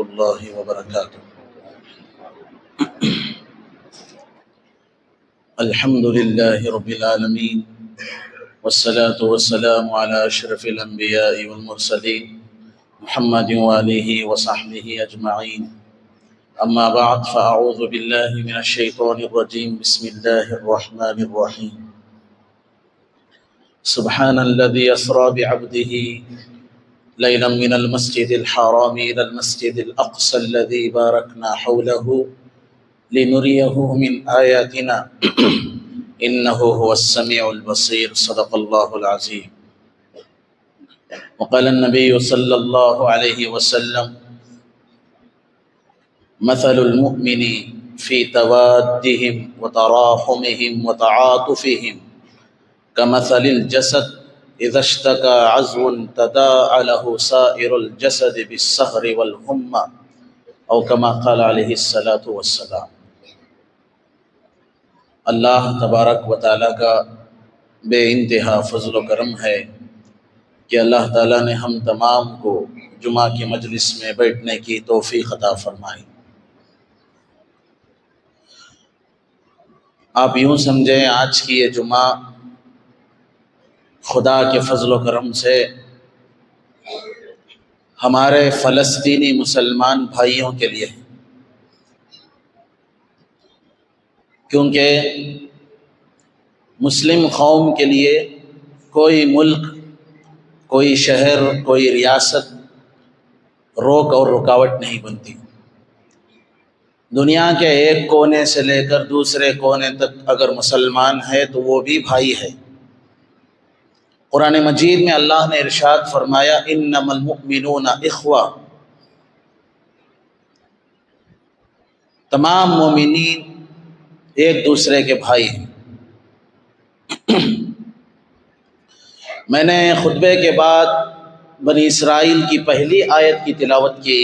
اللہ وبرکاتہ۔ الحمد للہ رب العالمین والصلاة والسلام علی اشرف الانبیاء والمرسلین محمد وآلہ وصحبہ اجمعین، اما بعد فاعوذ باللہ من الشیطان الرجیم، بسم اللہ الرحمن الرحیم۔ سبحان الذي اسرى بعبده ليلا من المسجد الحرام إلى المسجد الأقصى الذي باركنا حوله لنريه من آياتنا إنه هو السميع البصير، صدق الله العظيم۔ وقال النبي صلى الله عليه وسلم: مثل المؤمن في توادهم وتراحمهم وتعاطفهم كمثل الجسد اذا اشتكى عضو تداعى له سائر الجسد بالسهر والحمى، او كما قال علیہ الصلاۃ والسلام۔ اللہ تبارک و تعالیٰ کا بے انتہا فضل و کرم ہے کہ اللہ تعالیٰ نے ہم تمام کو جمعہ کی مجلس میں بیٹھنے کی توفیق عطا فرمائی۔ آپ یوں سمجھیں آج کی یہ جمعہ خدا کے فضل و کرم سے ہمارے فلسطینی مسلمان بھائیوں کے لیے، کیونکہ مسلم قوم کے لیے کوئی ملک، کوئی شہر، کوئی ریاست روک اور رکاوٹ نہیں بنتی۔ دنیا کے ایک کونے سے لے کر دوسرے کونے تک اگر مسلمان ہے تو وہ بھی بھائی ہے۔ قرآن مجید میں اللہ نے ارشاد فرمایا: انما المؤمنون اخوہ، تمام مومنین ایک دوسرے کے بھائی ہیں۔ میں نے خطبے کے بعد بنی اسرائیل کی پہلی آیت کی تلاوت کی،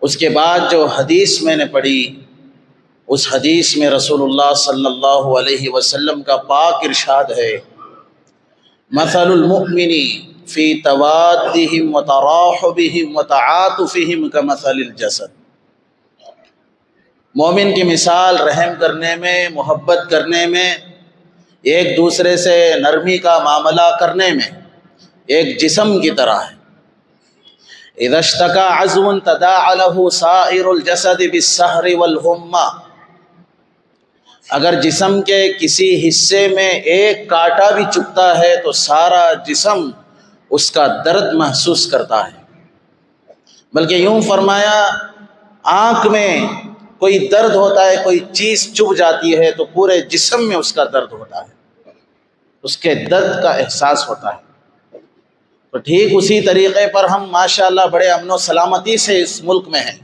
اس کے بعد جو حدیث میں نے پڑھی، اس حدیث میں رسول اللہ صلی اللہ علیہ وسلم کا پاک ارشاد ہے: مثل المؤمن فی توادہم وتراحمہم وتعاطفہم کمثل الجسد۔ مومن کی مثال رحم کرنے میں، محبت کرنے میں، ایک دوسرے سے نرمی کا معاملہ کرنے میں ایک جسم کی طرح ہے۔ اذا اشتکا عضو تداعى له سائر الجسد بالسہر والحمى، اگر جسم کے کسی حصے میں ایک کانٹا بھی چبھتا ہے تو سارا جسم اس کا درد محسوس کرتا ہے۔ بلکہ یوں فرمایا، آنکھ میں کوئی درد ہوتا ہے، کوئی چیز چبھ جاتی ہے تو پورے جسم میں اس کا درد ہوتا ہے، اس کے درد کا احساس ہوتا ہے۔ تو ٹھیک اسی طریقے پر ہم ماشاءاللہ بڑے امن و سلامتی سے اس ملک میں ہیں،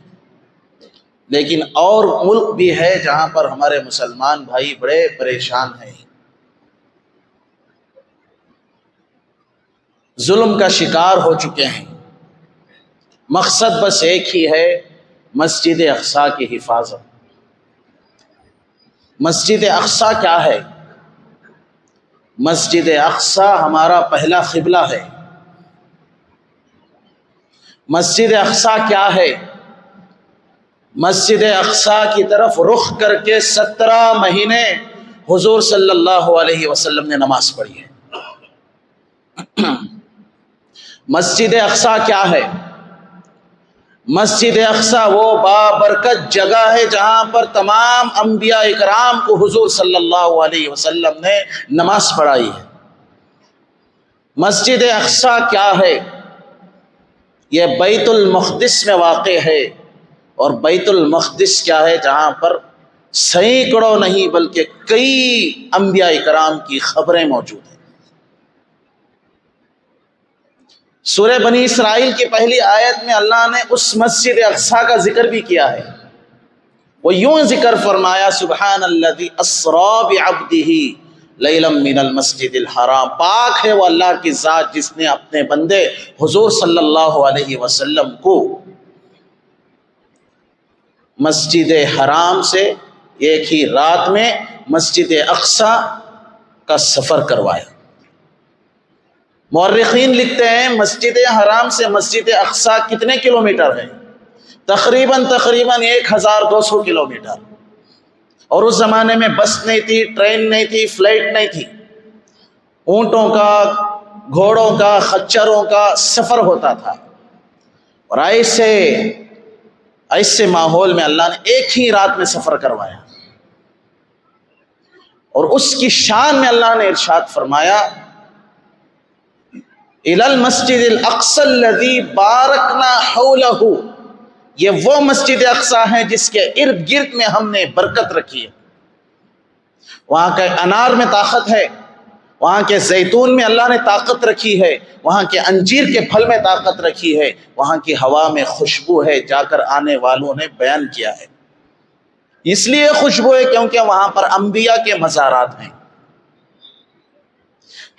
لیکن اور ملک بھی ہے جہاں پر ہمارے مسلمان بھائی بڑے پریشان ہیں، ظلم کا شکار ہو چکے ہیں۔ مقصد بس ایک ہی ہے، مسجد اقصیٰ کی حفاظت۔ مسجد اقصیٰ کیا ہے؟ مسجد اقصیٰ ہمارا پہلا قبلہ ہے۔ مسجد اقصیٰ کیا ہے؟ مسجد اقصیٰ کی طرف رخ کر کے 17 مہینے حضور صلی اللہ علیہ وسلم نے نماز پڑھی ہے۔ مسجد اقصیٰ کیا ہے؟ مسجد اقصیٰ وہ بابرکت جگہ ہے جہاں پر تمام انبیاء اکرام کو حضور صلی اللہ علیہ وسلم نے نماز پڑھائی ہے۔ مسجد اقصیٰ کیا ہے؟ یہ بیت المقدس میں واقع ہے، اور بیت المقدس کیا ہے؟ جہاں پر سینکڑوں نہیں بلکہ کئی انبیاء کرام کی خبریں موجود ہیں۔ سورہ بنی اسرائیل کی پہلی آیت میں اللہ نے اس مسجد اقصیٰ کا ذکر بھی کیا ہے۔ وہ یوں ذکر فرمایا: سبحان الذی اسریٰ بعبدہ لیلا من المسجد الحرام، پاک ہے وہ اللہ کی ذات جس نے اپنے بندے حضور صلی اللہ علیہ وسلم کو مسجد حرام سے ایک ہی رات میں مسجد اقصیٰ کا سفر کروایا۔ مورخین لکھتے ہیں مسجد حرام سے مسجد اقصیٰ کتنے کلومیٹر ہے؟ تقریباً 1200 کلومیٹر. اور اس زمانے میں بس نہیں تھی، ٹرین نہیں تھی، فلائٹ نہیں تھی. اونٹوں کا، گھوڑوں کا، خچروں کا سفر ہوتا تھا. اور ایسے ماحول میں اللہ نے ایک ہی رات میں سفر کروایا. اور اس کی شان میں اللہ نے ارشاد فرمایا الی المسجد الاقصی الذی بارکنا حولہ، یہ وہ مسجد اقصی ہے جس کے ارد گرد میں ہم نے برکت رکھی ہے. وہاں کے انار میں طاقت ہے، وہاں کے زیتون میں اللہ نے طاقت رکھی ہے، وہاں کے انجیر کے پھل میں طاقت رکھی ہے، وہاں کی ہوا میں خوشبو ہے. جا کر آنے والوں نے بیان کیا ہے اس لیے خوشبو ہے کیونکہ وہاں پر انبیاء کے مزارات ہیں.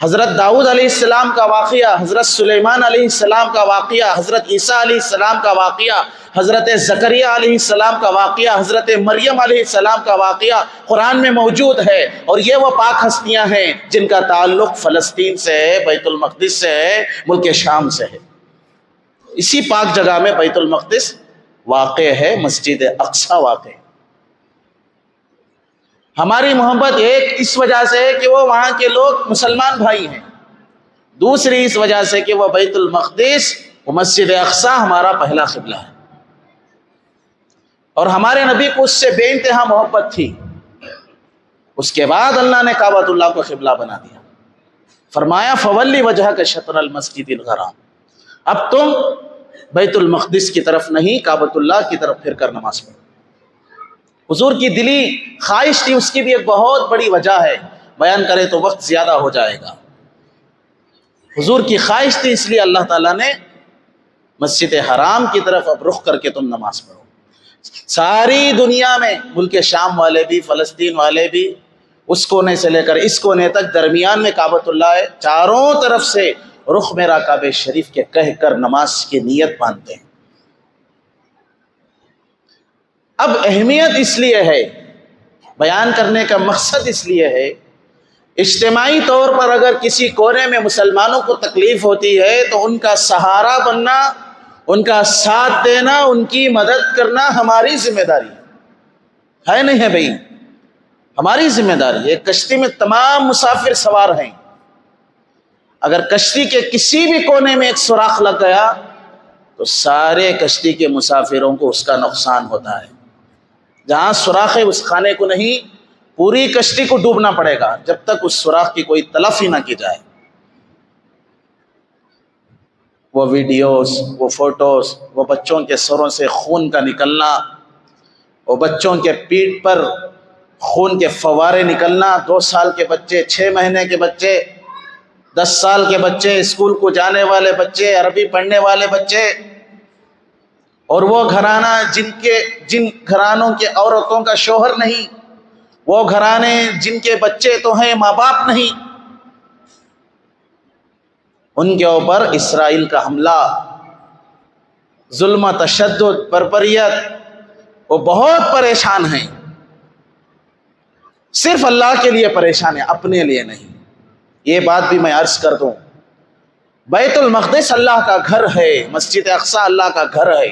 حضرت داؤد علیہ السلام کا واقعہ، حضرت سلیمان علیہ السلام کا واقعہ، حضرت عیسیٰ علیہ السلام کا واقعہ، حضرت زکریا علیہ السلام کا واقعہ، حضرت مریم علیہ السلام کا واقعہ قرآن میں موجود ہے. اور یہ وہ پاک ہستیاں ہیں جن کا تعلق فلسطین سے ہے، بیت المقدس سے ہے، ملک شام سے ہے. اسی پاک جگہ میں بیت المقدس واقع ہے، مسجد اقصی واقع ہے. ہماری محبت ایک اس وجہ سے ہے کہ وہ وہاں کے لوگ مسلمان بھائی ہیں، دوسری اس وجہ سے کہ وہ بیت المقدس و مسجد اقصی ہمارا پہلا قبلہ ہے. اور ہمارے نبی کو اس سے بے انتہا محبت تھی. اس کے بعد اللہ نے کعبۃ اللہ کو قبلہ بنا دیا. فرمایا فولی وجہک شطر المسجد الحرام، اب تم بیت المقدس کی طرف نہیں، کعبۃ اللہ کی طرف پھر کر نماز پڑھو. حضور کی دلی خواہش تھی، اس کی بھی ایک بہت بڑی وجہ ہے، بیان کرے تو وقت زیادہ ہو جائے گا. حضور کی خواہش تھی، اس لیے اللہ تعالیٰ نے مسجد حرام کی طرف اب رخ کر کے تم نماز پڑھو. ساری دنیا میں ملک شام والے بھی، فلسطین والے بھی، اس کونے سے لے کر اس کونے تک درمیان میں کعبۃ اللہ ہے، چاروں طرف سے رخ میرا کعبہ شریف کے کہہ کر نماز کی نیت باندھتے ہیں. اب اہمیت اس لیے ہے، بیان کرنے کا مقصد اس لیے ہے، اجتماعی طور پر اگر کسی کونے میں مسلمانوں کو تکلیف ہوتی ہے تو ان کا سہارا بننا، ان کا ساتھ دینا، ان کی مدد کرنا ہماری ذمہ داری ہے نہیں ہے بھائی؟ ہماری ذمہ داری ہے. کشتی میں تمام مسافر سوار ہیں، اگر کشتی کے کسی بھی کونے میں ایک سوراخ لگ گیا تو سارے کشتی کے مسافروں کو اس کا نقصان ہوتا ہے. جہاں سوراخ ہے اس خانے کو نہیں، پوری کشتی کو ڈوبنا پڑے گا جب تک اس سوراخ کی کوئی تلافی نہ کی جائے. وہ ویڈیوز، وہ فوٹوز، وہ بچوں کے سروں سے خون کا نکلنا، وہ بچوں کے پیٹھ پر خون کے فوارے نکلنا، 2 سال کے بچے، 6 مہینے کے بچے، 10 سال کے بچے، اسکول کو جانے والے بچے، عربی پڑھنے والے بچے، اور وہ گھرانہ جن گھرانوں کے عورتوں کا شوہر نہیں، وہ گھرانے جن کے بچے تو ہیں ماں باپ نہیں، ان کے اوپر اسرائیل کا حملہ، ظلم و تشدد، بربریت، وہ بہت پریشان ہیں. صرف اللہ کے لیے پریشان ہیں، اپنے لیے نہیں. یہ بات بھی میں عرض کر دوں، بیت المقدس اللہ کا گھر ہے، مسجد اقصی اللہ کا گھر ہے.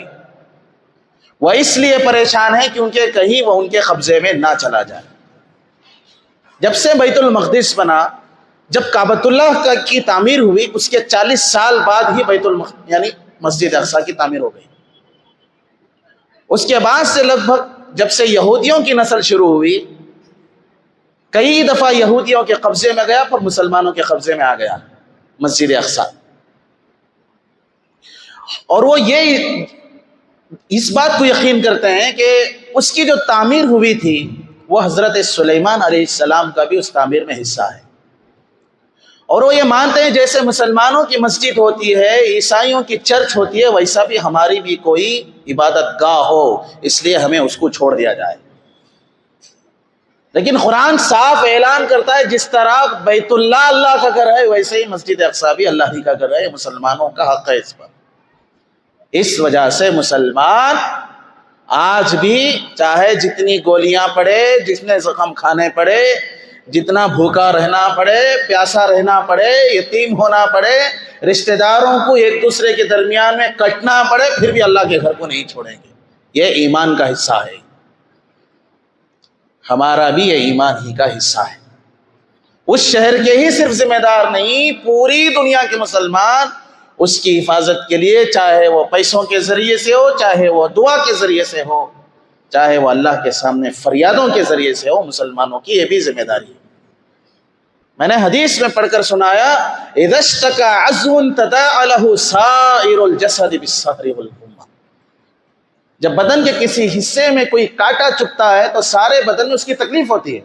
وہ اس لیے پریشان ہے کیونکہ کہیں وہ ان کے قبضے میں نہ چلا جائے. جب سے بیت المقدس بنا، جب کعبۃ اللہ کی تعمیر ہوئی، اس کے 40 سال بعد ہی یعنی مسجد اقصی کی تعمیر ہو گئی. اس کے بعد سے لگ بھگ جب سے یہودیوں کی نسل شروع ہوئی، کئی دفعہ یہودیوں کے قبضے میں گیا، پر مسلمانوں کے قبضے میں آ گیا مسجد اقصی. اور وہ یہ اس بات کو یقین کرتے ہیں کہ اس کی جو تعمیر ہوئی تھی وہ حضرت سلیمان علیہ السلام کا بھی اس تعمیر میں حصہ ہے. اور وہ یہ مانتے ہیں جیسے مسلمانوں کی مسجد ہوتی ہے، عیسائیوں کی چرچ ہوتی ہے، ویسا بھی ہماری بھی کوئی عبادت گاہ ہو، اس لیے ہمیں اس کو چھوڑ دیا جائے. لیکن قرآن صاف اعلان کرتا ہے جس طرح بیت اللہ اللہ کا گھر ہے، ویسے ہی مسجد اقصی بھی اللہ ہی کا گھر ہے، مسلمانوں کا حق ہے اس پر. اس وجہ سے مسلمان آج بھی چاہے جتنی گولیاں پڑے، جتنے زخم کھانے پڑے، جتنا بھوکا رہنا پڑے، پیاسا رہنا پڑے، یتیم ہونا پڑے، رشتہ داروں کو ایک دوسرے کے درمیان میں کٹنا پڑے، پھر بھی اللہ کے گھر کو نہیں چھوڑیں گے۔ یہ ایمان کا حصہ ہے، ہمارا بھی یہ ایمان ہی کا حصہ ہے۔ اس شہر کے ہی صرف ذمہ دار نہیں، پوری دنیا کے مسلمان اس کی حفاظت کے لیے، چاہے وہ پیسوں کے ذریعے سے ہو، چاہے وہ دعا کے ذریعے سے ہو، چاہے وہ اللہ کے سامنے فریادوں کے ذریعے سے ہو، مسلمانوں کی یہ بھی ذمہ داری ہے۔ میں نے حدیث میں پڑھ کر سنایا، اذا اشتکى عضو تداعى له سائر الجسد بالسہر والحمى، جب بدن کے کسی حصے میں کوئی کانٹا چبھتا ہے تو سارے بدن میں اس کی تکلیف ہوتی ہے۔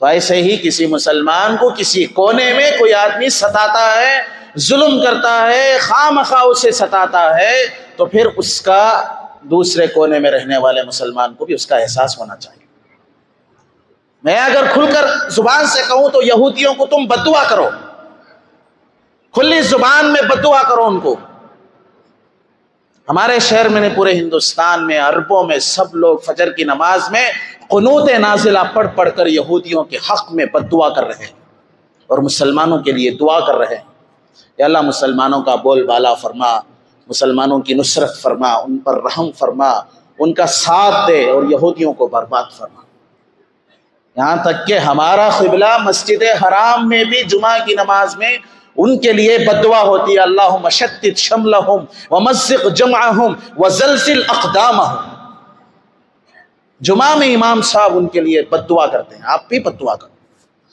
تو ایسے ہی کسی مسلمان کو کسی کونے میں کوئی آدمی ستاتا ہے، ظلم کرتا ہے، خواہ مخواہ اسے ستاتا ہے، تو پھر اس کا دوسرے کونے میں رہنے والے مسلمان کو بھی اس کا احساس ہونا چاہیے۔ میں اگر کھل کر زبان سے کہوں تو یہودیوں کو تم بد دعا کرو، کھلی زبان میں بد دعا کرو ان کو۔ ہمارے شہر میں نہیں، پورے ہندوستان میں، عربوں میں سب لوگ فجر کی نماز میں قنوت نازلہ پڑھ پڑھ کر یہودیوں کے حق میں بد دعا کر رہے ہیں اور مسلمانوں کے لیے دعا کر رہے ہیں۔ یا اللہ مسلمانوں کا بول بالا فرما، مسلمانوں کی نصرت فرما، ان پر رحم فرما، ان کا ساتھ دے اور یہودیوں کو برباد فرما۔ یہاں تک کہ ہمارا قبلہ مسجد حرام میں بھی جمعہ کی نماز میں ان کے لیے بد دعا ہوتی ہے، اللہم شتت شملہم ومزق جمعہم وزلزل اقدامہم۔ جمعہ میں امام صاحب ان کے لیے بد دعا کرتے ہیں، آپ بھی بد دعا کرو۔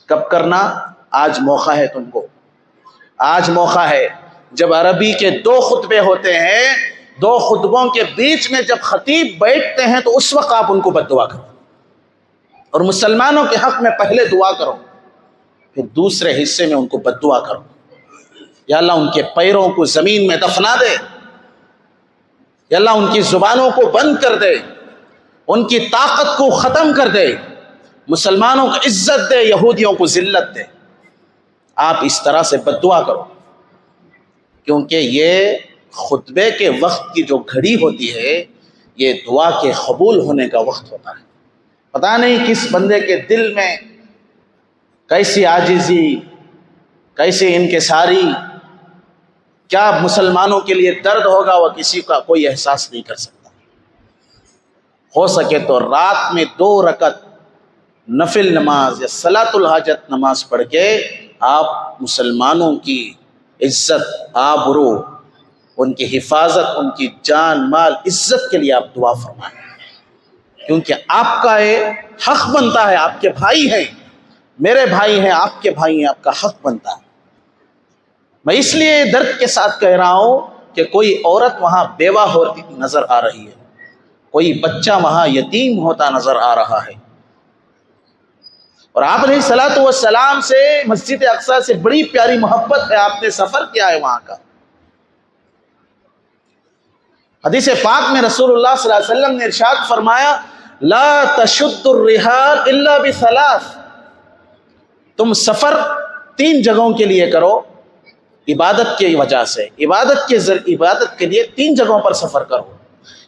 کب کرنا؟ آج موقع ہے تم کو، آج موقع ہے۔ جب عربی کے 2 خطبے ہوتے ہیں، 2 خطبوں کے بیچ میں جب خطیب بیٹھتے ہیں تو اس وقت آپ ان کو بد دعا کرو، اور مسلمانوں کے حق میں پہلے دعا کرو، پھر دوسرے حصے میں ان کو بد دعا کرو۔ یا اللہ ان کے پیروں کو زمین میں دفنا دے، یا اللہ ان کی زبانوں کو بند کر دے، ان کی طاقت کو ختم کر دے، مسلمانوں کو عزت دے، یہودیوں کو ذلت دے۔ آپ اس طرح سے بد دعا کرو، کیونکہ یہ خطبے کے وقت کی جو گھڑی ہوتی ہے، یہ دعا کے قبول ہونے کا وقت ہوتا ہے۔ پتہ نہیں کس بندے کے دل میں کیسی عاجزی، کیسی انکساری، کیا مسلمانوں کے لیے درد ہوگا، وہ کسی کا کوئی احساس نہیں کر سکتا۔ ہو سکے تو رات میں 2 رکعت نفل نماز یا صلاۃ الحاجت نماز پڑھ کے آپ مسلمانوں کی عزت، آبرو، ان کی حفاظت، ان کی جان مال عزت کے لیے آپ دعا فرمائیں، کیونکہ آپ کا یہ حق بنتا ہے۔ آپ کے بھائی ہیں، میرے بھائی ہیں، آپ کے بھائی ہیں، آپ کا حق بنتا ہے۔ میں اس لیے درد کے ساتھ کہہ رہا ہوں کہ کوئی عورت وہاں بیوہ ہوتی نظر آ رہی ہے، کوئی بچہ وہاں یتیم ہوتا نظر آ رہا ہے، اور آپ علیہ الصلوۃ والسلام سے مسجد اقصیٰ سے بڑی پیاری محبت ہے، آپ نے سفر کیا ہے وہاں کا۔ حدیث پاک میں رسول اللہ صلی اللہ علیہ وسلم نے ارشاد فرمایا، لا تشد الرحال الا بثلاث، تم سفر 3 جگہوں کے لیے کرو عبادت کی وجہ سے، عبادت کے لیے 3 جگہوں پر سفر کرو۔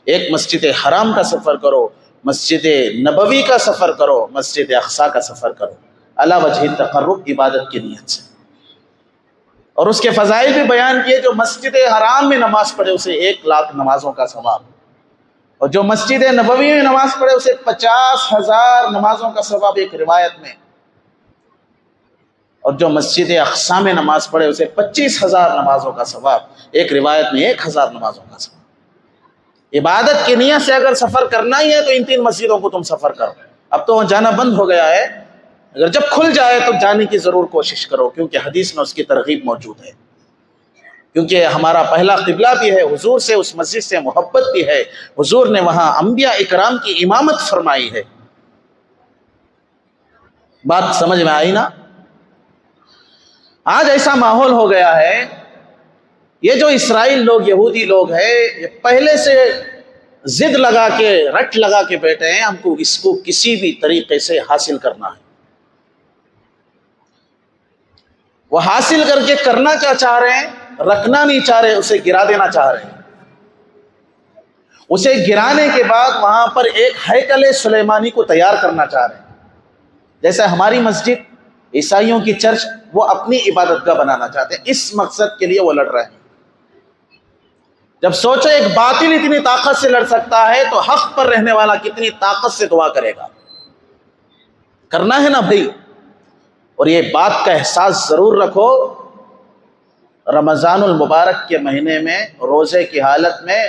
ایک مسجد حرام کا سفر کرو، مسجد نبوی کا سفر کرو، مسجد اقصیٰ کا سفر کرو، علی وجہ تقرب، عبادت کی نیت سے۔ اور اس کے فضائل بھی بیان کیے، جو مسجد حرام میں نماز پڑھے اسے 1,00,000 نمازوں کا ثواب، اور جو مسجد نبوی میں نماز پڑھے اسے 50,000 نمازوں کا ثواب ایک روایت میں، اور جو مسجد اقصیٰ میں نماز پڑھے اسے 25,000 نمازوں کا ثواب، ایک روایت میں 1,000 نمازوں کا ثواب۔ عبادت کی نیت سے اگر سفر کرنا ہی ہے تو ان 3 مسجدوں کو تم سفر کرو۔ اب تو وہاں جانا بند ہو گیا ہے، اگر جب کھل جائے تو جانے کی ضرور کوشش کرو، کیونکہ حدیث میں اس کی ترغیب موجود ہے، کیونکہ ہمارا پہلا قبلہ بھی ہے، حضور سے اس مسجد سے محبت بھی ہے، حضور نے وہاں انبیاء اکرام کی امامت فرمائی ہے۔ بات سمجھ میں آئی نا؟ آج ایسا ماحول ہو گیا ہے، یہ جو اسرائیل لوگ، یہودی لوگ ہیں، یہ پہلے سے ضد لگا کے، رٹ لگا کے بیٹھے ہیں، ہم کو اس کو کسی بھی طریقے سے حاصل کرنا ہے۔ وہ حاصل کر کے کرنا کیا چاہ رہے ہیں؟ رکھنا نہیں چاہ رہے، اسے گرا دینا چاہ رہے ہیں۔ اسے گرانے کے بعد وہاں پر ایک ہیکل سلیمانی کو تیار کرنا چاہ رہے ہیں۔ جیسے ہماری مسجد عیسائیوں کی چرچ وہ اپنی عبادت گاہ بنانا چاہتے ہیں، اس مقصد کے لیے وہ لڑ رہے ہیں۔ جب سوچو ایک باطل اتنی طاقت سے لڑ سکتا ہے تو حق پر رہنے والا کتنی طاقت سے دعا کرے گا؟ کرنا ہے نا بھائی۔ اور یہ بات کا احساس ضرور رکھو، رمضان المبارک کے مہینے میں روزے کی حالت میں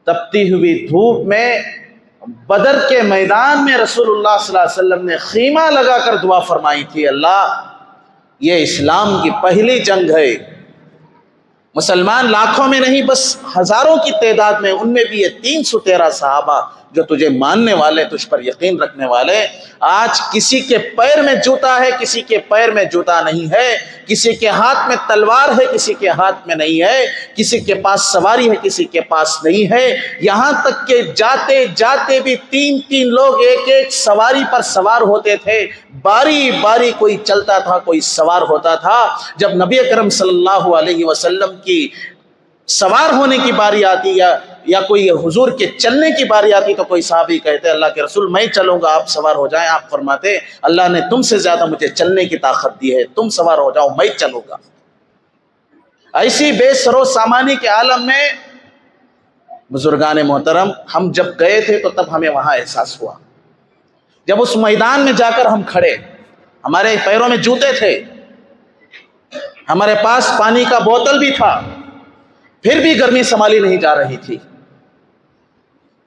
تپتی ہوئی دھوپ میں بدر کے میدان میں رسول اللہ صلی اللہ علیہ وسلم نے خیمہ لگا کر دعا فرمائی تھی، اللہ یہ اسلام کی پہلی جنگ ہے، مسلمان لاکھوں میں نہیں بس ہزاروں کی تعداد میں، ان میں بھی یہ 313 صحابہ جو تجھے ماننے والے، تجھ پر یقین رکھنے والے، آج کسی کے پیر میں جوتا ہے، کسی کے پیر میں جوتا نہیں ہے، کسی کے ہاتھ میں تلوار ہے، کسی کے ہاتھ میں نہیں ہے، کسی کے پاس سواری ہے، کسی کے پاس نہیں ہے، یہاں تک کہ جاتے جاتے بھی 3 لوگ ایک ایک سواری پر سوار ہوتے تھے، باری باری کوئی چلتا تھا، کوئی سوار ہوتا تھا۔ جب نبی اکرم صلی اللہ علیہ وسلم کی سوار ہونے کی باری آتی یا کوئی حضور کے چلنے کی باری آتی تو کوئی صحابی کہتے اللہ کے رسول میں چلوں گا، آپ سوار ہو جائیں۔ آپ فرماتے اللہ نے تم سے زیادہ مجھے چلنے کی طاقت دی ہے، تم سوار ہو جاؤ، میں چلوں گا۔ ایسی بے سر و سامانی کے عالم میں بزرگان محترم ہم جب گئے تھے تو تب ہمیں وہاں احساس ہوا، جب اس میدان میں جا کر ہم کھڑے، ہمارے پیروں میں جوتے تھے، ہمارے پاس پانی کا بوتل بھی تھا، پھر بھی گرمی سنبھالی نہیں جا رہی تھی،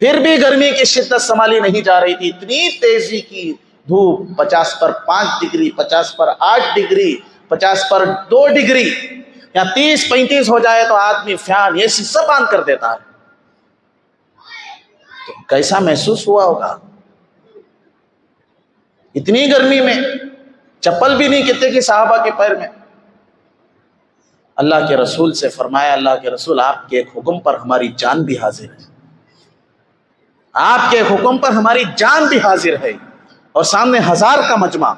پھر بھی گرمی کی شدت سنبھالی نہیں جا رہی تھی۔ اتنی تیزی کی دھوپ، 50 پر 5 ڈگری، 50 پر 8 ڈگری، 50 پر 2 ڈگری، یا 30-35 ہو جائے تو آدمی فین یہ سب آن کر دیتا ہے۔ تو کیسا محسوس ہوا ہوگا؟ اتنی گرمی میں چپل بھی نہیں کتے کی صحابہ کے پیر میں۔ اللہ کے رسول سے فرمایا، اللہ کے رسول آپ کے ایک حکم پر ہماری جان بھی حاضر ہے، آپ کے حکم پر ہماری جان بھی حاضر ہے، اور سامنے 1000 کا مجمع،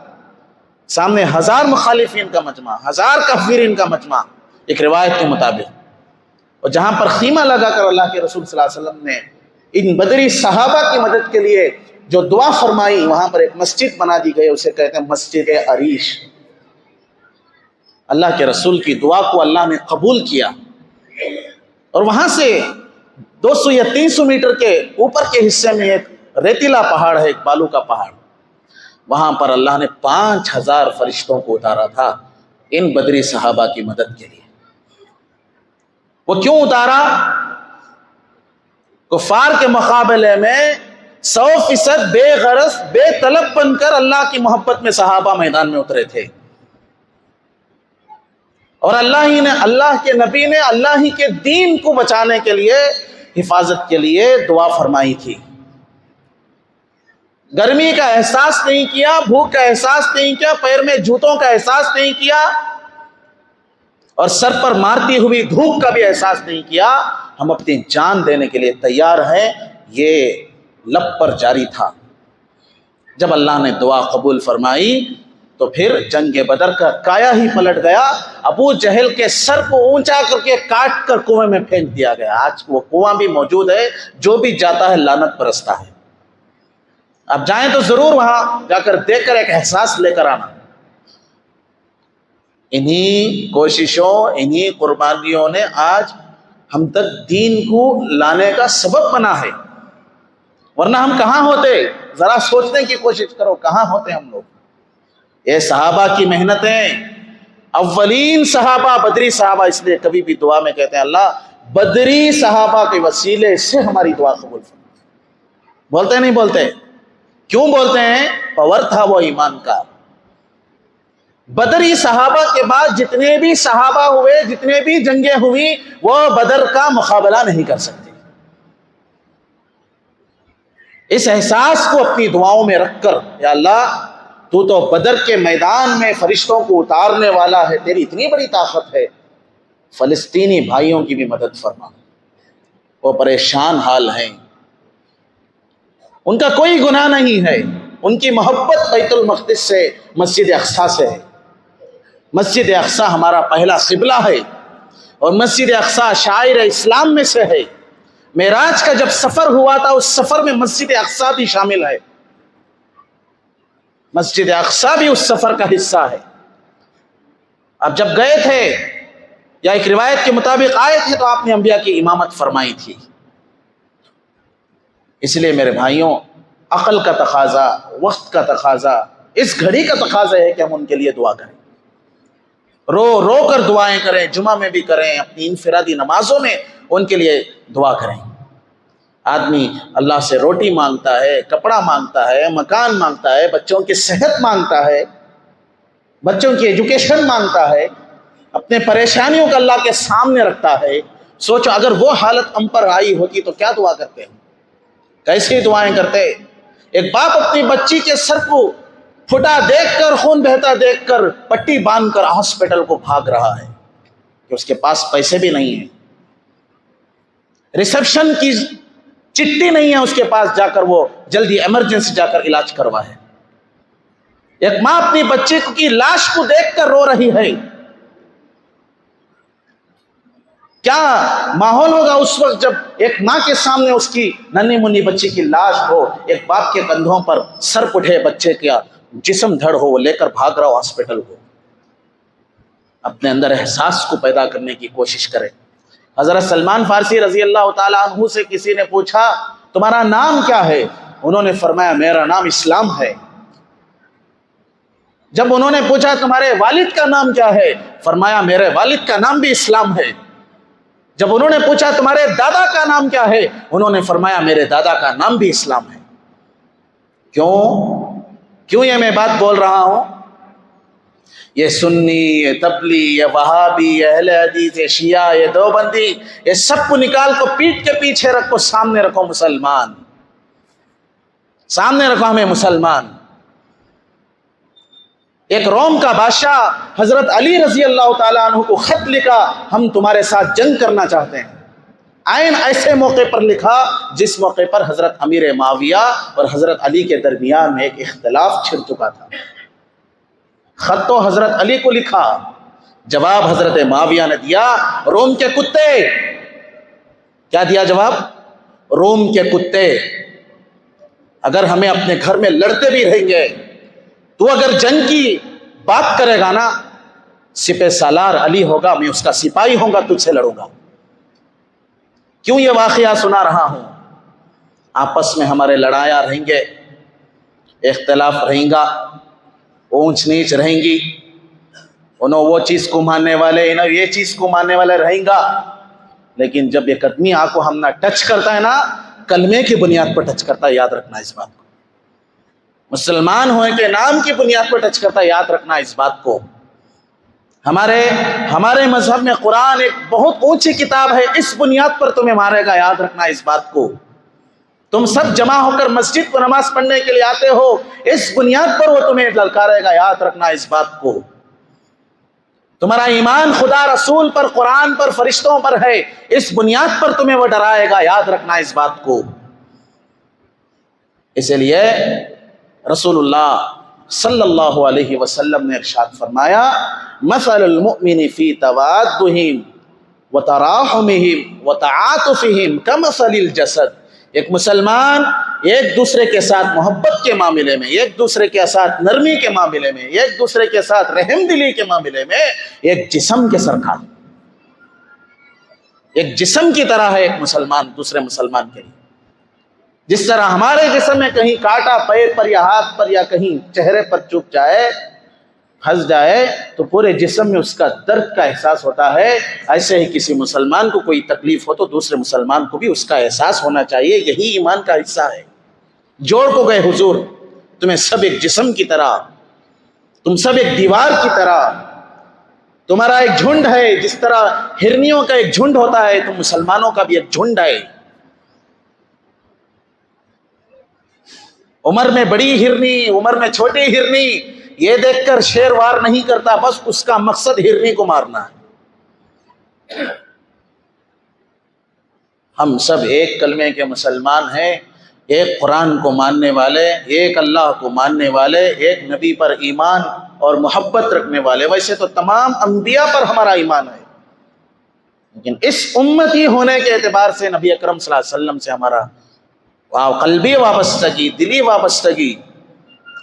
سامنے 1000 مخالفین کا مجمع، 1000 کافرین کا مجمع ایک روایت کے مطابق، اور جہاں پر خیمہ لگا کر اللہ کے رسول صلی اللہ علیہ وسلم نے ان بدری صحابہ کی مدد کے لیے جو دعا فرمائی، وہاں پر ایک مسجد بنا دی گئی، اسے کہتے ہیں مسجد عریش۔ اللہ کے رسول کی دعا کو اللہ نے قبول کیا، اور وہاں سے 200 یا 300 میٹر کے اوپر کے حصے میں ایک ریتیلا پہاڑ ہے، ایک بالو کا پہاڑ، وہاں پر اللہ نے 5000 فرشتوں کو اتارا تھا ان بدری صحابہ کی مدد کے لیے۔ وہ کیوں اتارا؟ کفار کے مقابلے میں 100% بے غرض بے طلب بن کر اللہ کی محبت میں صحابہ میدان میں اترے تھے، اور اللہ کے نبی نے اللہ ہی کے دین کو بچانے کے لیے، حفاظت کے لیے دعا فرمائی تھی۔ گرمی کا احساس نہیں کیا، بھوک کا احساس نہیں کیا، پیر میں جوتوں کا احساس نہیں کیا، اور سر پر مارتی ہوئی دھوپ کا بھی احساس نہیں کیا۔ ہم اپنی جان دینے کے لیے تیار ہیں، یہ لب پر جاری تھا۔ جب اللہ نے دعا قبول فرمائی تو پھر جنگ بدر کا کایا ہی پلٹ گیا۔ ابو جہل کے سر کو اونچا کر کے کاٹ کر کنویں میں پھینک دیا گیا۔ آج وہ کنواں بھی موجود ہے، جو بھی جاتا ہے لعنت برستا ہے۔ اب جائیں تو ضرور وہاں جا کر دیکھ کر ایک احساس لے کر آنا۔ انہی کوششوں، انہی قربانیوں نے آج ہم تک دین کو لانے کا سبب بنا ہے، ورنہ ہم کہاں ہوتے؟ ذرا سوچنے کی کوشش کرو، کہاں ہوتے ہم لوگ؟ یہ صحابہ کی محنتیں، اولین صحابہ بدری صحابہ، اس لیے کبھی بھی دعا میں کہتے ہیں اللہ بدری صحابہ کے وسیلے سے ہماری دعا قبول فرما۔ بولتے نہیں بولتے؟ کیوں بولتے ہیں؟ پاور تھا وہ ایمان کا۔ بدری صحابہ کے بعد جتنے بھی صحابہ ہوئے، جتنے بھی جنگیں ہوئی، وہ بدر کا مقابلہ نہیں کر سکتے۔ اس احساس کو اپنی دعاؤں میں رکھ کر، یا اللہ تو بدر کے میدان میں فرشتوں کو اتارنے والا ہے، تیری اتنی بڑی طاقت ہے، فلسطینی بھائیوں کی بھی مدد فرما، وہ پریشان حال ہیں، ان کا کوئی گناہ نہیں ہے، ان کی محبت بیت المقدس سے، مسجد اقصیٰ سے ہے۔ مسجد اقصیٰ ہمارا پہلا قبلہ ہے، اور مسجد اقصیٰ شاعر اسلام میں سے ہے۔ معراج کا جب سفر ہوا تھا، اس سفر میں مسجد اقصیٰ بھی شامل ہے۔ مسجد اقصی بھی اس سفر کا حصہ ہے۔ اب جب گئے تھے یا ایک روایت کے مطابق آئے تھے تو آپ نے انبیاء کی امامت فرمائی تھی۔ اس لیے میرے بھائیوں، عقل کا تقاضا، وقت کا تقاضا، اس گھڑی کا تقاضا ہے کہ ہم ان کے لیے دعا کریں، رو رو کر دعائیں کریں، جمعہ میں بھی کریں، اپنی انفرادی نمازوں میں ان کے لیے دعا کریں۔ آدمی اللہ سے روٹی مانگتا ہے، کپڑا مانگتا ہے، مکان مانگتا ہے، بچوں کی صحت مانگتا ہے، بچوں کی ایجوکیشن مانگتا ہے، اپنے پریشانیوں کو اللہ کے سامنے رکھتا ہے۔ سوچو اگر وہ حالت ہم پر آئی ہوتی تو کیا دعا کرتے ہیں، کیسی دعائیں کرتے۔ ایک باپ اپنی بچی کے سر کو پھٹا دیکھ کر، خون بہتا دیکھ کر پٹی باندھ کر ہاسپٹل کو بھاگ رہا ہے کہ اس کے پاس پیسے بھی نہیں ہیں، ریسیپشن کی چٹھی نہیں ہے اس کے پاس جا کر وہ جلدی ایمرجنسی جا کر علاج کروائے۔ ایک ماں اپنی بچی کی لاش کو دیکھ کر رو رہی ہے۔ کیا ماحول ہوگا اس وقت جب ایک ماں کے سامنے اس کی ننھی منی بچی کی لاش ہو، ایک باپ کے کندھوں پر سر اٹھے، بچے کا جسم دھڑ ہو، وہ لے کر بھاگ رہا ہو ہاسپٹل کو۔ اپنے اندر احساس کو پیدا کرنے کی کوشش کرے۔ حضرت سلمان فارسی رضی اللہ تعالیٰ عنہ سے کسی نے پوچھا تمہارا نام کیا ہے؟ انہوں نے فرمایا میرا نام اسلام ہے۔ جب انہوں نے پوچھا تمہارے والد کا نام کیا ہے؟ فرمایا میرے والد کا نام بھی اسلام ہے۔ جب انہوں نے پوچھا تمہارے دادا کا نام کیا ہے؟ انہوں نے فرمایا میرے دادا کا نام بھی اسلام ہے۔ کیوں یہ میں بات بول رہا ہوں؟ یہ سنی، یہ تبلیغ، یہ وہابی، یہ اہل حدیث، یہ شیعہ، یہ دیوبندی، یہ سب کو نکال کو پیٹ کے پیچھے رکھو، سامنے رکھو مسلمان، سامنے رکھو ہمیں مسلمان۔ ایک روم کا بادشاہ حضرت علی رضی اللہ تعالیٰ عنہ کو خط لکھا، ہم تمہارے ساتھ جنگ کرنا چاہتے ہیں۔ عین ایسے موقع پر لکھا جس موقع پر حضرت امیر معاویہ اور حضرت علی کے درمیان میں ایک اختلاف چھڑ چکا تھا۔ خط تو حضرت علی کو لکھا، جواب حضرت معاویہ نے دیا، روم کے کتے۔ کیا دیا جواب؟ روم کے کتے، اگر ہمیں اپنے گھر میں لڑتے بھی رہیں گے تو اگر جنگ کی بات کرے گا نا، سپہ سالار علی ہوگا، میں اس کا سپاہی ہوں گا، تجھ سے لڑوں گا۔ کیوں یہ واقعہ سنا رہا ہوں؟ آپس میں ہمارے لڑائیاں رہیں گے، اختلاف رہیں گا، اونچ نیچ رہیں گی، انہوں وہ چیز کو ماننے والے، انہوں یہ چیز کو ماننے والے رہیں گا، لیکن جب ایک آدمی آپ کو ہم نہ ٹچ کرتا ہے نا، کلمے کی بنیاد پر ٹچ کرتا ہے، یاد رکھنا اس بات کو۔ مسلمان ہونے کے نام کی بنیاد پر ٹچ کرتا ہے، یاد رکھنا اس بات کو۔ ہمارے مذہب میں قرآن ایک بہت اونچی کتاب ہے، اس بنیاد پر تمہیں مارے گا، یاد رکھنا اس بات کو۔ تم سب جمع ہو کر مسجد کو نماز پڑھنے کے لیے آتے ہو، اس بنیاد پر وہ تمہیں للکارے گا، یاد رکھنا اس بات کو۔ تمہارا ایمان خدا رسول پر، قرآن پر، فرشتوں پر ہے، اس بنیاد پر تمہیں وہ ڈرائے گا، یاد رکھنا اس بات کو۔ اسی لیے رسول اللہ صلی اللہ علیہ وسلم نے ارشاد فرمایا، مثل المؤمن فی توادہم وتراحمہم وتعاطفہم کمثل الجسد۔ ایک مسلمان ایک دوسرے کے ساتھ محبت کے معاملے میں، ایک دوسرے کے ساتھ نرمی کے معاملے میں، ایک دوسرے کے ساتھ رحم دلی کے معاملے میں ایک جسم کے سرکار، ایک جسم کی طرح ہے ایک مسلمان دوسرے مسلمان کے لیے۔ جس طرح ہمارے جسم میں کہیں کاٹا پیر پر یا ہاتھ پر یا کہیں چہرے پر چبھ جائے، پھنس جائے، تو پورے جسم میں اس کا درد کا احساس ہوتا ہے، ایسے ہی کسی مسلمان کو کوئی تکلیف ہو تو دوسرے مسلمان کو بھی اس کا احساس ہونا چاہیے۔ یہی ایمان کا حصہ ہے۔ جوڑ کو گئے حضور، تمہیں سب ایک جسم کی طرح، تم سب ایک دیوار کی طرح، تمہارا ایک جھنڈ ہے، جس طرح ہرنیوں کا ایک جھنڈ ہوتا ہے، تم مسلمانوں کا بھی ایک جھنڈ ہے۔ عمر میں بڑی ہرنی، عمر میں چھوٹی ہرنی، یہ دیکھ کر شیر وار نہیں کرتا، بس اس کا مقصد ہرنی کو مارنا ہے۔ ہم سب ایک کلمے کے مسلمان ہیں، ایک قرآن کو ماننے والے، ایک اللہ کو ماننے والے، ایک نبی پر ایمان اور محبت رکھنے والے۔ ویسے تو تمام انبیاء پر ہمارا ایمان ہے، لیکن اس امتی ہونے کے اعتبار سے نبی اکرم صلی اللہ علیہ وسلم سے ہمارا قلبی وابستگی، دلی وابستگی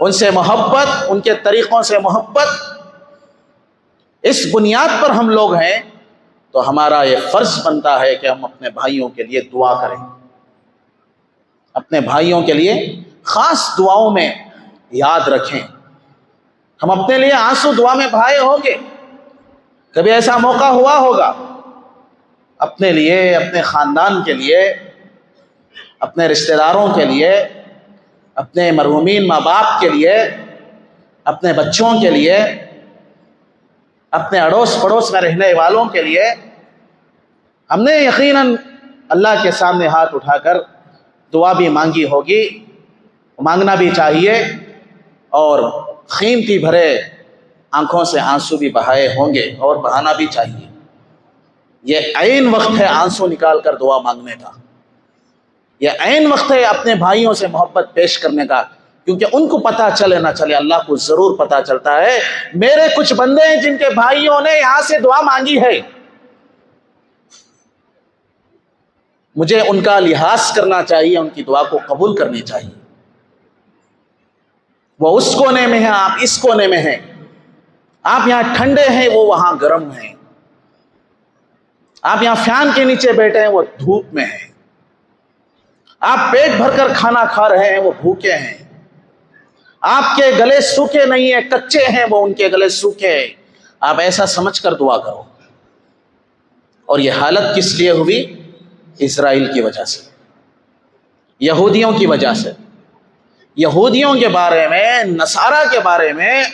ان سے محبت، ان کے طریقوں سے محبت، اس بنیاد پر ہم لوگ ہیں، تو ہمارا یہ فرض بنتا ہے کہ ہم اپنے بھائیوں کے لیے دعا کریں، اپنے بھائیوں کے لیے خاص دعاؤں میں یاد رکھیں۔ ہم اپنے لیے آنسو دعا میں بہائے ہوں گے، کبھی ایسا موقع ہوا ہوگا اپنے لیے، اپنے خاندان کے لیے، اپنے رشتہ داروں کے لیے، اپنے مرحومین ماں باپ کے لیے، اپنے بچوں کے لیے، اپنے اڑوس پڑوس میں رہنے والوں کے لیے ہم نے یقیناً اللہ کے سامنے ہاتھ اٹھا کر دعا بھی مانگی ہوگی، مانگنا بھی چاہیے، اور قیمتی بھرے آنکھوں سے آنسو بھی بہائے ہوں گے اور بہانا بھی چاہیے۔ یہ عین وقت ہے آنسو نکال کر دعا مانگنے کا، یہ عین وقت ہے اپنے بھائیوں سے محبت پیش کرنے کا، کیونکہ ان کو پتہ چلے نہ چلے، اللہ کو ضرور پتہ چلتا ہے میرے کچھ بندے ہیں جن کے بھائیوں نے یہاں سے دعا مانگی ہے، مجھے ان کا لحاظ کرنا چاہیے، ان کی دعا کو قبول کرنی چاہیے۔ وہ اس کونے میں ہیں، آپ اس کونے میں ہیں، آپ یہاں ٹھنڈے ہیں، وہ وہاں گرم ہیں، آپ یہاں فین کے نیچے بیٹھے ہیں، وہ دھوپ میں ہیں، آپ پیٹ بھر کر کھانا کھا رہے ہیں، وہ بھوکے ہیں، آپ کے گلے سوکھے نہیں ہیں، کچے ہیں، وہ ان کے گلے سوکھے ہیں۔ آپ ایسا سمجھ کر دعا کرو۔ اور یہ حالت کس لیے ہوئی؟ اسرائیل کی وجہ سے، یہودیوں کی وجہ سے۔ یہودیوں کے بارے میں، نصارہ کے بارے میں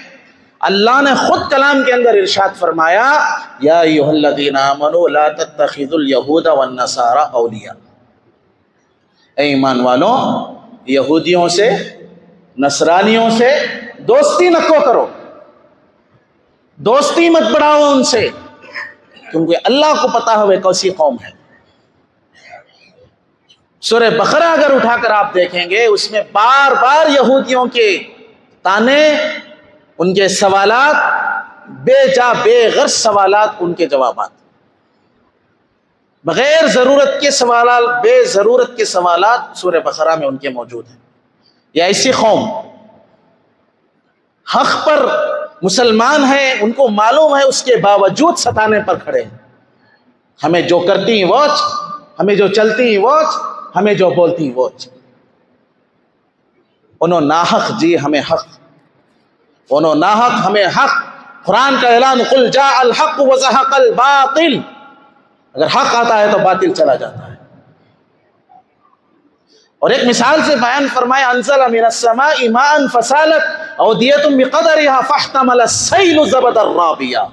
اللہ نے خود کلام کے اندر ارشاد فرمایا، یا ایھا الذین آمنوا لا تتخذوا اليہود والنصارى اولیاء، اے ایمان والو، یہودیوں سے، نصرانیوں سے دوستی نہ کرو، دوستی مت بڑھاؤ ان سے، کیونکہ اللہ کو پتا ہے وہ کیسی قوم ہے۔ سورہ بقرہ اگر اٹھا کر آپ دیکھیں گے، اس میں بار بار یہودیوں کے تانے، ان کے سوالات، بے جا بے غرض سوالات، ان کے جوابات، بغیر ضرورت کے سوالات، بے ضرورت کے سوالات سورہ بقرہ میں ان کے موجود ہیں۔ یہ ایسی قوم حق پر مسلمان ہیں، ان کو معلوم ہے، اس کے باوجود ستانے پر کھڑے ہیں۔ ہمیں جو کرتی ہیں واچ، ہمیں جو چلتی ہیں واچ، ہمیں جو بولتی ہیں واچ، انہوں ناحق جی ہمیں حق، انہوں ناحق ہمیں حق۔ قرآن کا اعلان، قل جاء الحق وزهق الباطل، اگر حق آتا ہے تو باطل چلا جاتا ہے۔ اور ایک مثال سے بیان فرمایا، انزل من السماء ماء فسالت اودیۃ بقدرها فاحتمل السیل زبدا رابیا۔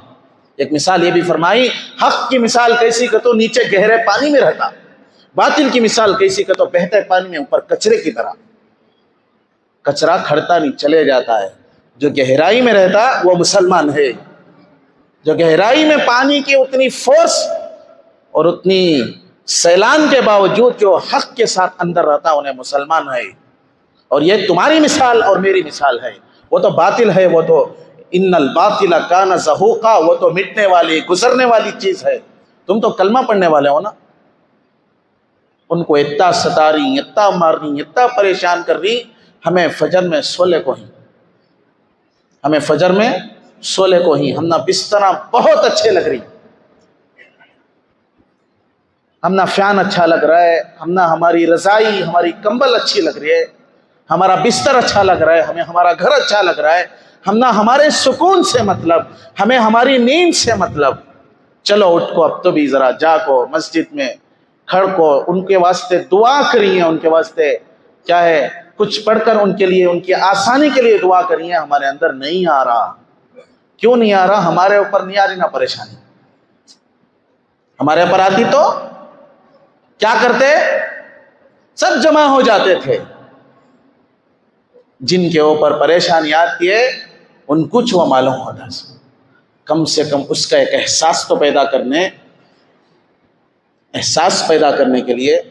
ایک مثال یہ بھی فرمائی، حق کی مثال کیسی کہ تو نیچے گہرے پانی میں رہتا، باطل کی مثال کیسی کہ تو بہتے پانی میں اوپر کچرے کی طرح، کچرا کھڑتا نہیں، چلے جاتا ہے۔ جو گہرائی میں رہتا وہ مسلمان ہے، جو گہرائی میں پانی کی اتنی فورس اور اتنی سیلان کے باوجود جو حق کے ساتھ اندر رہتا انہیں مسلمان ہے۔ اور یہ تمہاری مثال اور میری مثال ہے۔ وہ تو باطل ہے، وہ تو ان الباطل کان زہوقا، وہ تو مٹنے والی، گزرنے والی چیز ہے۔ تم تو کلمہ پڑھنے والے ہو نا، ان کو اتنا ستا رہی، اتنا مارنی، اتنا پریشان کر رہی، ہمیں فجر میں سولے کو ہی، ہمیں فجر میں سولے کو ہی، ہم نہ بستر بہت اچھے لگ رہی، ہم نہ فین اچھا لگ رہا ہے، ہم نہ ہماری رضائی، ہماری کمبل اچھی لگ رہی ہے، ہمارا بستر اچھا لگ رہا ہے، ہمیں ہمارا گھر اچھا لگ رہا ہے، ہم نہ ہمارے سکون سے مطلب، ہمیں ہماری نیند سے مطلب۔ چلو اٹھ کو، اب تو بھی ذرا جا کو، مسجد میں کھڑ کو، ان کے واسطے دعا کریے، ان کے واسطے کیا ہے کچھ پڑھ کر ان کے لیے، ان کی آسانی کے لیے دعا کریے۔ ہمارے اندر نہیں آ رہا، کیوں نہیں آ رہا؟ ہمارے اوپر نہیں آ رہی نا پریشانی، ہمارے اوپر آتی تو کیا کرتے؟ سب جمع ہو جاتے تھے۔ جن کے اوپر پریشانی آتی ہے ان کچھ وہ معلوم ہوتا ہے، کم سے کم اس کا ایک احساس تو پیدا کرنے کے لیے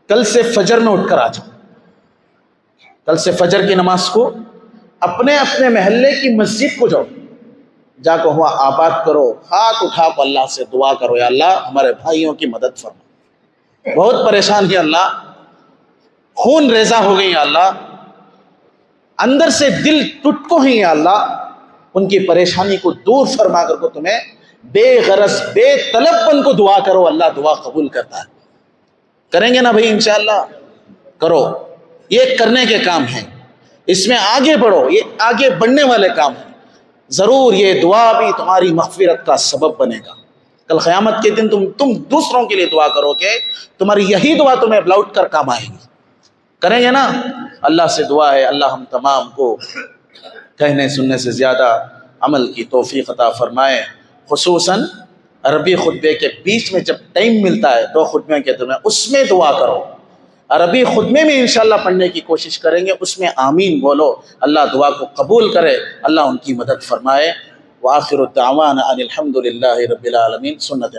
کل سے فجر میں اٹھ کر آ جاؤ، کل سے فجر کی نماز کو اپنے اپنے محلے کی مسجد کو جاؤ، جا کو ہوا آباد کرو، ہاتھ اٹھا کو اللہ سے دعا کرو، یا اللہ ہمارے بھائیوں کی مدد فرما، بہت پریشان ہے اللہ، خون ریزہ ہو گئی، یا اللہ اندر سے دل ٹوٹ کو ہی یا اللہ ان کی پریشانی کو دور فرما کر کو تمہیں بے غرض بے طلب بن کو دعا کرو، اللہ دعا قبول کرتا ہے۔ کریں گے نا بھائی انشاءاللہ؟ کرو، یہ کرنے کے کام ہیں، اس میں آگے بڑھو، یہ آگے بڑھنے والے کام ہیں۔ ضرور یہ دعا بھی تمہاری مغفرت کا سبب بنے گا۔ کل قیامت کے دن تم دوسروں کے لیے دعا کرو کہ تمہاری یہی دعا تمہیں لوٹ کر کام آئے گی۔ کریں گے نا؟ اللہ سے دعا ہے اللہ ہم تمام کو کہنے سننے سے زیادہ عمل کی توفیق عطا فرمائے۔ خصوصاً عربی خطبے کے بیچ میں جب ٹائم ملتا ہے 2 خطبے کے درمیان، اس میں دعا کرو۔ عربی خطبے میں انشاءاللہ پڑھنے کی کوشش کریں گے، اس میں آمین بولو، اللہ دعا کو قبول کرے، اللہ ان کی مدد فرمائے۔ وآخر الدعوانا ان الحمد للہ رب العالمین۔ سنت